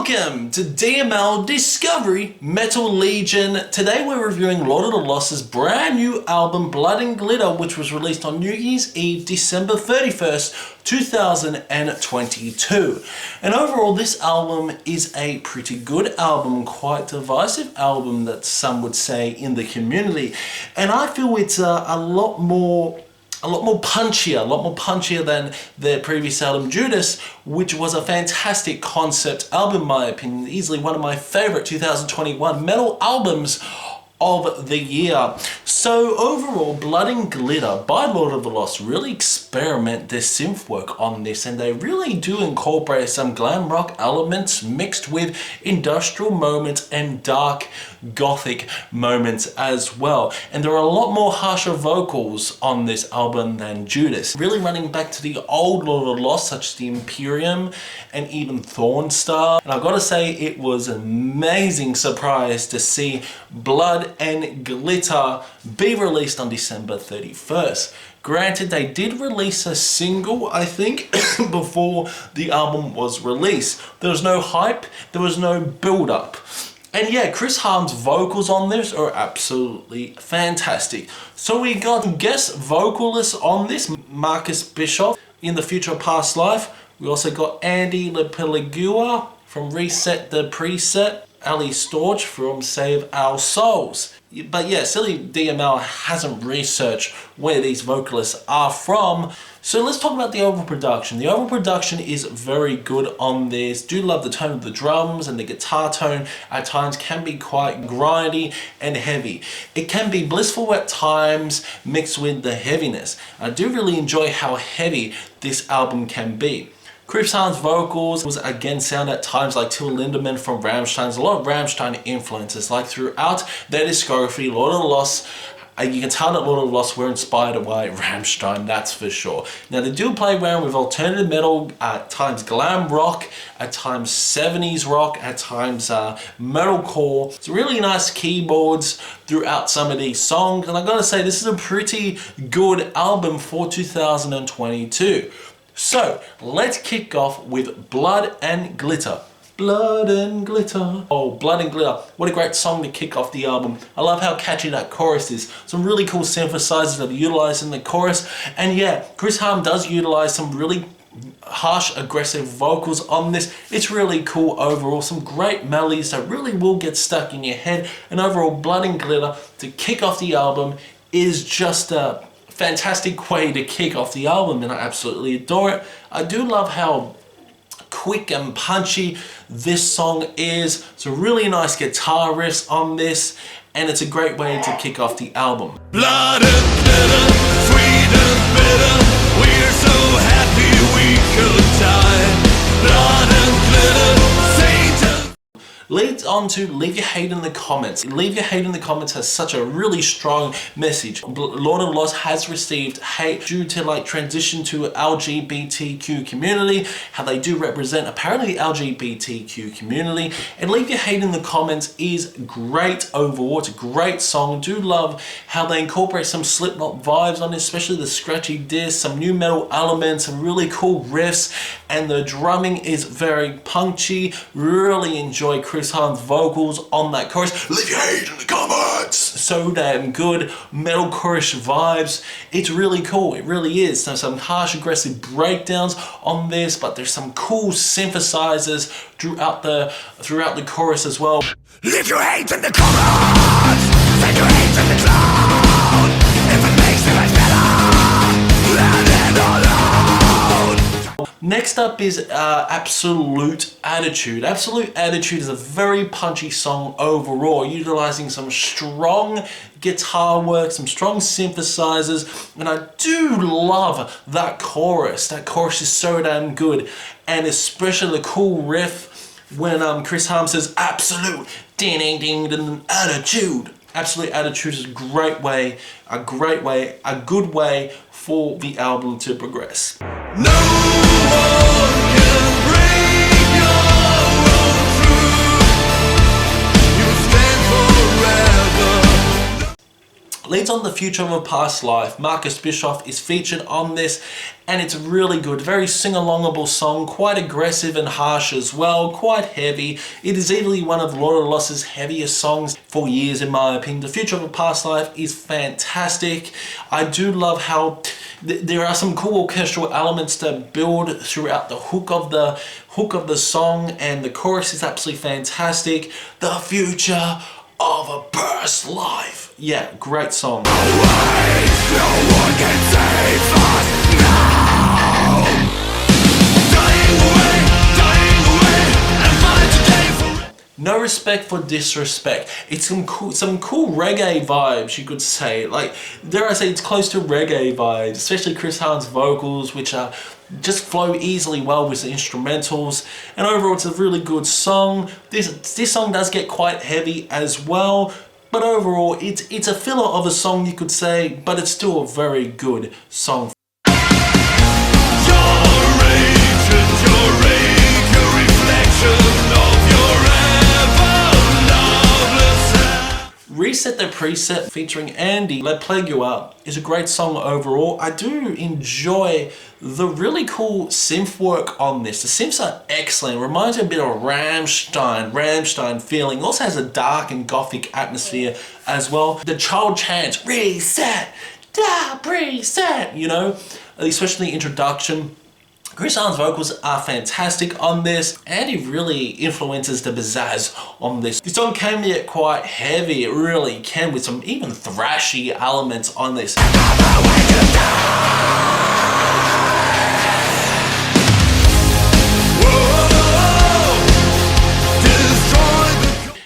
Welcome to DML Discovery Metal Legion. Today we're reviewing Lord of the Lost's brand new album Blood and Glitter, which was released on New Year's Eve, December 31st, 2022. And overall, this album is a pretty good album, quite divisive album that some would say in the community. And I feel it's a lot more punchier than their previous album Judas, which was a fantastic concept album in my opinion, easily one of my favorite 2021 metal albums of the year. So overall, Blood and Glitter by Lord of the Lost really experiment their synth work on this, and they really do incorporate some glam rock elements mixed with industrial moments and dark gothic moments as well. And there are a lot more harsher vocals on this album than Judas, really running back to the old Lord of the Lost, such as the Imperium and even Thornstar. And I've got to say, it was an amazing surprise to see Blood and Glitter be released on December 31st. Granted, they did release a single, I think, before the album was released. There was no hype, there was no build-up. And yeah, Chris Harm's vocals on this are absolutely fantastic. So we got guest vocalists on this, Marcus Bischoff in The Future of Past Life. We also got Andy LaPeligua from Reset the Preset, Ali Storch from Save Our Souls. But yeah, Silly DML hasn't researched where these vocalists are from. So let's talk about the overall production. The overall production is very good on this. Do love the tone of the drums, and the guitar tone at times can be quite grindy and heavy. It can be blissful at times mixed with the heaviness. I do really enjoy how heavy this album can be. Chris Harm's vocals was again sound at times like Till Lindemann from Rammstein. There's a lot of Rammstein influences, like throughout their discography. Lord of the Lost, you can tell that Lord of the Lost were inspired by Rammstein, that's for sure. Now they do play around with alternative metal, at times glam rock, at times 70s rock, at times metalcore. It's really nice keyboards throughout some of these songs, and I gotta say, this is a pretty good album for 2022. So, let's kick off with Blood and Glitter. Blood and Glitter. Oh, Blood and Glitter. What a great song to kick off the album. I love how catchy that chorus is. Some really cool synthesizers that are utilized in the chorus. And yeah, Chris Harm does utilize some really harsh, aggressive vocals on this. It's really cool overall. Some great melodies that really will get stuck in your head. And overall, Blood and Glitter to kick off the album is just a fantastic way to kick off the album, and I absolutely adore it. I do love how quick and punchy this song is. It's a really nice guitar riffs on this, and it's a great way to kick off the album. Blood and glitter, sweet and bitter, we're so happy we could die. Blood and glitter, Satan. Leads on to Leave Your Hate in the Comments. Leave Your Hate in the Comments has such a really strong message. Lord of the Lost has received hate due to transition to LGBTQ community, how they do represent apparently the LGBTQ community. And Leave Your Hate in the Comments is great overall. It's a great song. Do love how they incorporate some Slipknot vibes on it, especially the scratchy disc, some new metal elements, some really cool riffs, and the drumming is very punchy. Really enjoy Chris Harm's vocals on that chorus. Leave your hate in the comments. So damn good metal chorus vibes. It's really cool. It really is. There's some harsh, aggressive breakdowns on this, but there's some cool synthesizers throughout the chorus as well. Leave your hate in the comments. Send your hate in the cloud. If it makes it much better, let it all out. Next up is Absolute Attitude. Absolute Attitude is a very punchy song overall, utilizing some strong guitar work, some strong synthesizers, and I do love that chorus. That chorus is so damn good, and especially the cool riff when Chris Harm says absolute ding ding ding ding attitude. Absolute Attitude is a good way for the album to progress. No one can break your own truth. You stand forever. Leads on the Future of a Past Life. Marcus Bischoff is featured on this, and it's really good. Very sing-alongable song, quite aggressive and harsh as well, quite heavy. It is easily one of Laura Loss's heaviest songs for years, in my opinion. The Future of a Past Life is fantastic. I do love how there are some cool orchestral elements that build throughout the hook of the song, and the chorus is absolutely fantastic. The Future of a Past Life. Yeah, great song. No one can save us now. Dying away, and mine today forever. No Respect for Disrespect. It's some cool reggae vibes, you could say. Like, dare I say, it's close to reggae vibes, especially Chris Hahn's vocals, which are just flow easily well with the instrumentals, and overall it's a really good song. This song does get quite heavy as well, but overall it's a filler of a song, you could say, but it's still a very good song. Your reflection of your ever-loveless self. Reset the Preset featuring Andy LaPlagua is a great song overall. I do enjoy the really cool synth work on this. The synths are excellent. Reminds me a bit of Rammstein feeling. Also has a dark and gothic atmosphere as well. The child chants, reset, reset, you know, especially the introduction. Chris Hahn's vocals are fantastic on this. Andy really influences the pizzazz on this. This song can get quite heavy, it really can, with some even thrashy elements on this.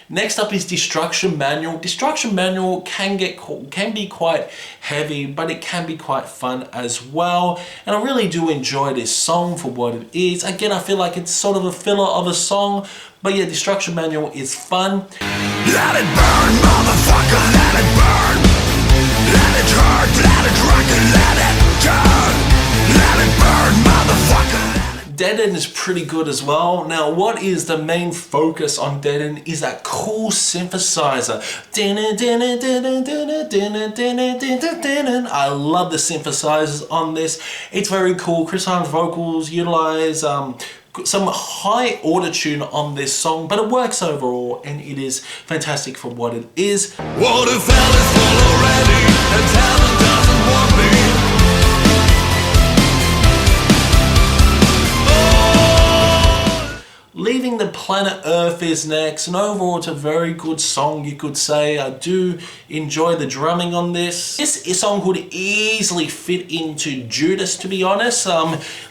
Next up is Destruction Manual. Destruction Manual can be quite heavy, but it can be quite fun as well. And I really do enjoy this song for what it is. Again, I feel like it's sort of a filler of a song, but yeah, Destruction Manual is fun. Let it burn, motherfucker, let it burn. Let it hurt, let it rock, and let it turn. Let it burn, motherfucker. Dead End is pretty good as well. Now, what is the main focus on Dead End is that cool synthesizer. I love the synthesizers on this. It's very cool. Chris Hahn's vocals utilize some high auto-tune on this song, but it works overall, and it is fantastic for what it is. Waterfall is full already, and talent doesn't want me. Leaving the Planet Earth is next, and overall it's a very good song, you could say. I do enjoy the drumming on this. This song could easily fit into Judas, to be honest.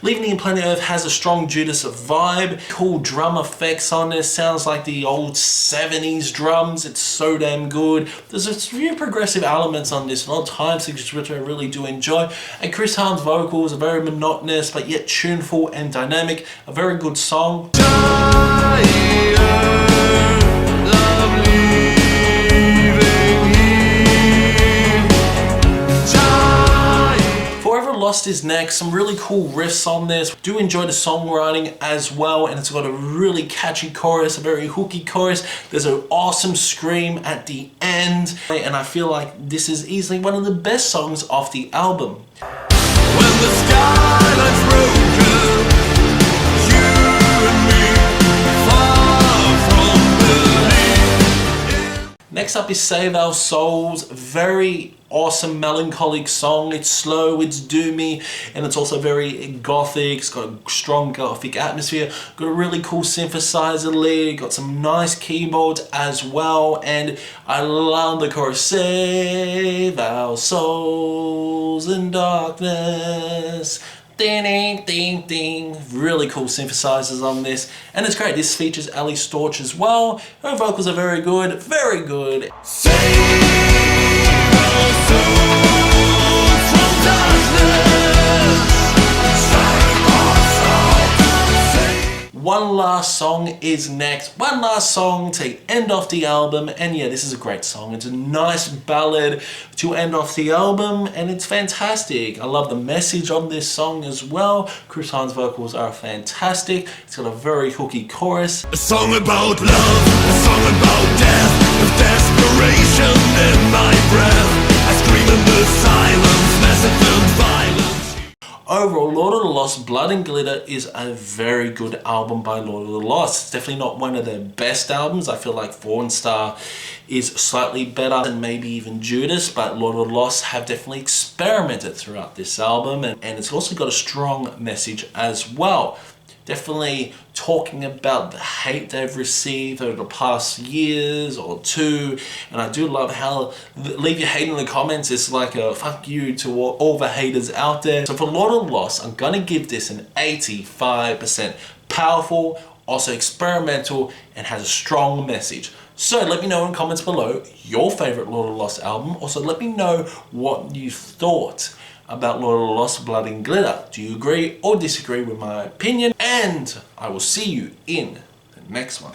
Leaving the Planet Earth has a strong Judas vibe. Cool drum effects on this, sounds like the old 70s drums. It's so damn good. There's a few progressive elements on this, and old time signatures which I really do enjoy. And Chris Hahn's vocals are very monotonous, but yet tuneful and dynamic. A very good song. Forever Lost is next. Some really cool riffs on this. Do enjoy the songwriting as well, and it's got a really catchy chorus, a very hooky chorus. There's an awesome scream at the end, and I feel like this is easily one of the best songs off the album. When the skyline's broken, you and me. Next up is Save Our Souls. Very awesome melancholic song. It's slow, it's doomy, and it's also very gothic. It's got a strong gothic atmosphere. Got a really cool synthesizer lead. Got some nice keyboards as well, and I love the chorus. Save our souls in darkness. Ding, ding, ding, ding. Really cool synthesizers on this, and it's great. This features Ali Storch as well. Her vocals are very good, very good. Save our souls from darkness. Save our souls. One last song is next. One last song to end off the album, and yeah, this is a great song. It's a nice ballad to end off the album, and it's fantastic. I love the message on this song as well. Chris Hahn's vocals are fantastic. It's got a very hooky chorus. A song about love, a song about death, with desperation in my breath. I overall, Lord of the Lost, Blood and Glitter is a very good album by Lord of the Lost. It's definitely not one of their best albums. I feel like Fallen Star is slightly better than maybe even Judas, but Lord of the Lost have definitely experimented throughout this album, and it's also got a strong message as well. Definitely talking about the hate they've received over the past years or two, and I do love how leave your hate in the comments. It's like a fuck you to all the haters out there. So for Lord of the Lost, I'm gonna give this an 85%. Powerful, also experimental, and has a strong message. So let me know in comments below your favorite Lord of the Lost album. Also let me know what you thought about Lord of the Lost, Blood and Glitter. Do you agree or disagree with my opinion? And I will see you in the next one.